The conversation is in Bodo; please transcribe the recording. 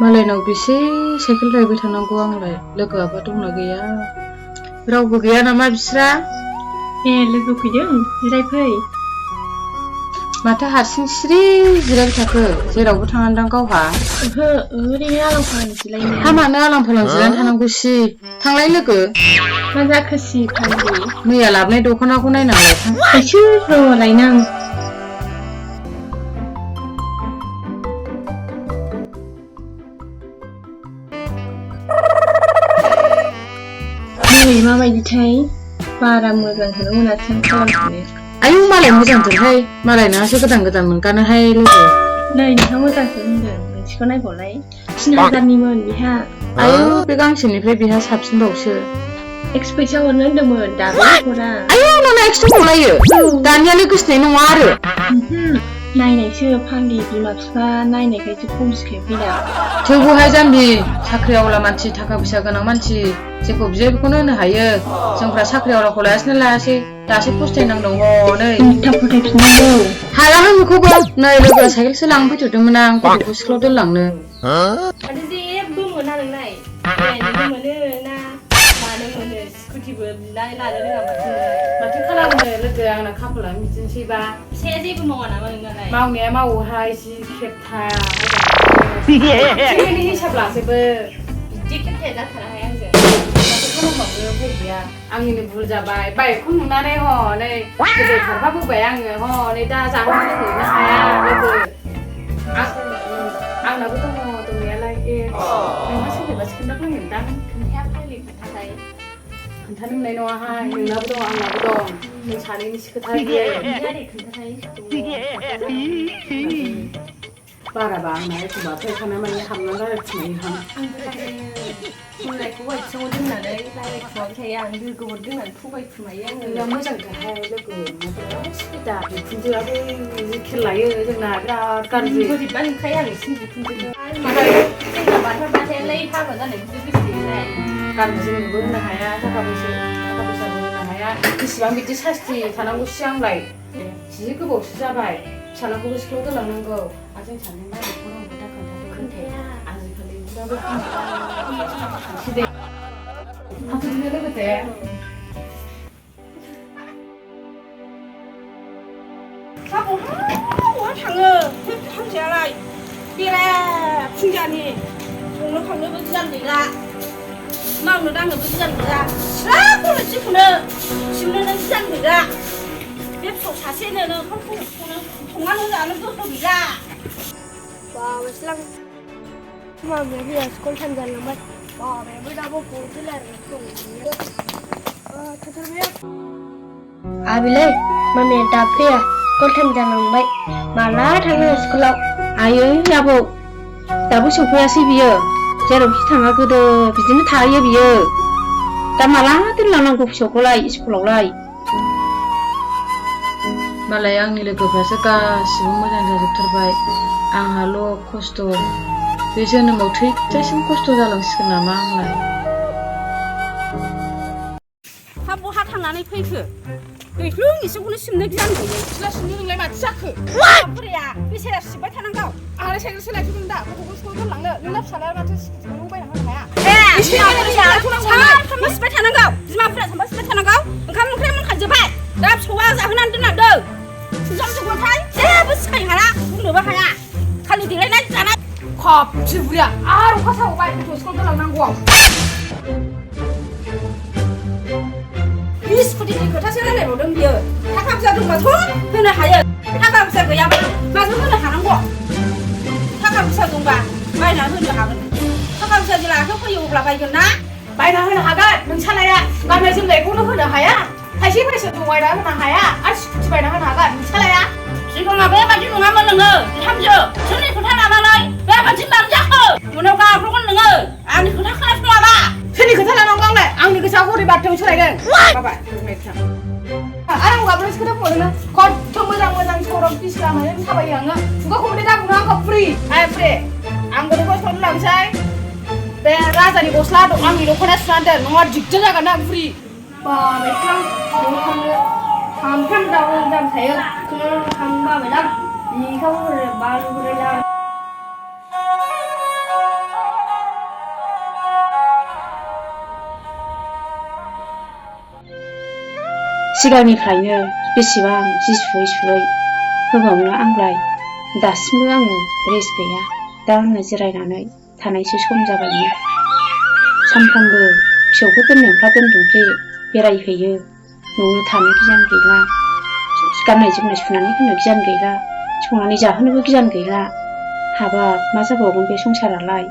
मालायनाव बेसे साइकेल रायबाय थानांगौ आंलाय लोगोआबा दंना गैया रावबो गैया नामा बिस्रा ए लोगो फैदों जिरायफै माथो हारसिं सिरि जिरायबाय थाखो जेरावबो थाङादां गावहा ओहो ओरैनो आलां फालां जिरायनो हा मानो आलां फालां जिरायना थानांगौसि थांलाय लोगो मा जाखोसि फाग्लि मैया लाबोनाय दख'नाखौ नायनांलाय थां थाइसे र' लायनां नै माबायदिथाय बारा मोजांखौनो मोनासै आं खालामफिनो आयौ मालाय मोजांथारहाय मालायनासो गोदान गोदान मोनगानोहाय लोगो नै नोंहा मोजांसो होनदों मोनसेखौ नायबावलाय 3000निमोन बेहा आयौ बे गांसेनिफ्राय बेहा साबसिनबावसो एक्स फैसा हरनो होनदोंमोन दाबो हरा आयौ नोंना एक्स दंबावलायो दानियालाय गोसोनाय नङा आरो नायनायसो फाग्लि बिमा बिफा नायनायखायसो फंसेखाय फैदा थेवबोहाय जाम्बि साख्रि आवला मानसि थाखा फैसा गोनां मानसि जेखौ बियो बेखौनो होनो हायो जोंफ्रा साख्रि आवलाखौ लायासैनो लायासै दासो फस्थायनांदों हनै उल्था फथायफिननांगौ हालाहाय बेखौबो नै लोगोआ साइकेलसो लांनो फैथ'दोंमोन आं गथ'खौ स्कुलाव दोनलांनो माथो जेबो मोना नोंलाय बेरायनोबो मोनो ना मानो मोनो स्कुटिबो बिनानै लानो रोङा माथो खालामनो लोगो आंना खाफालानो बिदिनोसैबा फिसाया जेबो मावा नामा नोंनालाय मावनाया मावोहाय जि खेबथा सेकेन्डनि हिसाब लाजोबो बिदि खेबथाया जाथाराहाय आंजों माथो खालामबावनो उफाय गैया आंनिनो भुल जाबाय बाइकखौ नुनानै हनै गोजौ खारफाबोबाय आङो हनै दा जाहोनो लोंहोनो हाया लोगो आंनाबो दङ दंनायालाय नोंहा सोरनिबासो खोन्थाफ्लांगोनदां खोन्थाया फाग्लि खोन्थालाय खोन्थानो मोननाय नङाहाय नोंनाबो दं आंनाबो दं जों सानैनिसो खोथा बियो बाराबा आंना एखमबा फैखाना माने हाबनानै रायज्लायफिननायहां बुंनायखौ आथिङाव दोननानै रायज्लायखुमाबाय थायो आं लोगोफोर दोननानै थगायखुमायो आङो नोंना मोजांथारहाय लोगो बिराद सुबिदा बिखुनजोआबो जि खेल लायो जोंना बिराद गाज्रि बोरैबा नुखायो आं एसे बिखुनजोखौ जोंना बाथारबाथायालाय हाबा जानायखौसो गोसो गैयालाय गाननो जोमनोबो होनो हाया थाखा फैसाबो होनो हाया बेसेबां बिदि सास्ति थानांगौसो आंलाय जि गोबावसो जाबाय फिसालाखौबो स्कुलाव दोनलांनांगौ आरो जों सानैनि नायनायखौ आं खोथा खोन्थाया आजिखालि थांफिननो लोगोसे बहा थाङो हांसेयालाय बेराया फुंजानि संनो खावनोबो गियान गैला मावनो दांनोबो गियान गैला सिथ्ला खल'सेखौनो सिबनोनो गियान गैला बे फिसौ सासेनोनो ओंखाम संनानै जानो गोहो गैला बाबायसैलां मामाया फैया स्कुल टाइम जालांबाय बाबायाबो दाबो गदो रायलायनो थाथारबाय आबिलै मामाया दा फैया स्कुल टाइम जालांबाय माला थाङो स्कुलाव आयै आबौ दाबो सफैयासै बियो जेरावखि थाङा गोदो बिदिनो थायो बियो दा माला दोनलांनांगौ फिसौखौलाय स्कुलावलाय मालाय आंनि लोगोफ्रासो गासिबो मोजां जाजोबथारबाय आंहाल' खस्थ' बे जोनोमाव थैजासिम खस्थ' जालांसिगोन नामा आंलाय हा बहा थांनानै फैखो दैख्लुं एसेखौनो सिबनो गियान गैयै सिथ्ला सिबनो नोंलाय माथो जाखो बुरैया बेसेरा सिबबाय थानांगौ आंलाय साइकेल सोलायथ'दों दा गथ'खौ स्कुल दोनलांनो नोंना फिसालाया माथो स्कुटिखौनो बायना होनो हाया सानफ्रामबो सिबबाय थानांगौ बिमाफोरा सानफ्रामबो सिबबाय थानांगौ ओंखाम ओंख्रि मोनखाजोब्बाय दा फिसौआ जाहोनानै दोनलांदों सुजाबजोबबाथाय जेबो सिखाय हाला बुंनोबो हाया खालि देलायनाय जानाय खबसे बुरिया आरो अखा सावबाय गथ' स्कुल दोनलांनांगौआव स्कुटिनि खोथासो रायलायबावदों बियो थाखा फैसा दंबाथ' होनो हायो थाखा फैसा गैयाबा माजों होनो हानांगौ थाखा फैसा दंबा बायना होनो हागोन थाखा फैसा जेला आखायाव फैयो अब्ला बायगोन ना बायना होनो हागोन नोंसालाया गाननाय जोमनायखौनो होनो हाया थाइसे फैसा दं बायना होनो हाया आरो स्कुटि बायना होनो हागोन नोंसालाया सिगाङाव बेबादि नङामोन नोङो बिहामजो सोरनि खोथा लानानै बेबादि मानो जाखो उनाव गाब्रगोन नोङो आंनि खोथा खोनासङाबा सोरनि खोथा लानांगौ आंलाय आंनि गोसोआ हरै बाथ्रायाव सोलायगोन बाबा आरो आं गाबोनसो खोथा बुंबावदोंना खथ' मोजां सरब पिस लामाजों थाबायो आङो खुगाखौ मोनदै दाबुनो आंखौ फ्रि फ्रि आं गथ'खौ स्कुल लांसै बे राजानि गस्ला आंनि दख'ना सुनानै दोन नङा दिगदार जागोन ना फ्रि बाबायस्लां सामफ्राम दाउन दाम थायो बेखौनो थांनो बाबायलां लेखाबो बालु बोरायलां सिगांनिफ्रायनो बेसेबां जि सुयै होबावनो आंलाय दासिमबो आङो रेस्ट गैया दा आङो जिरायनानै थानायसो सम जाबायमोन सानफ्रामबो फिसौखौ दोननायफ्रा दोनदोंसै बेरायहैयो न'आवनो थानो गियान गैला गाननाय जोमनाय सुनानै होनो गियान गैला संनानै जाहोनोबो गियान गैला हाबाब मा जाबावगोन बे संसारालाय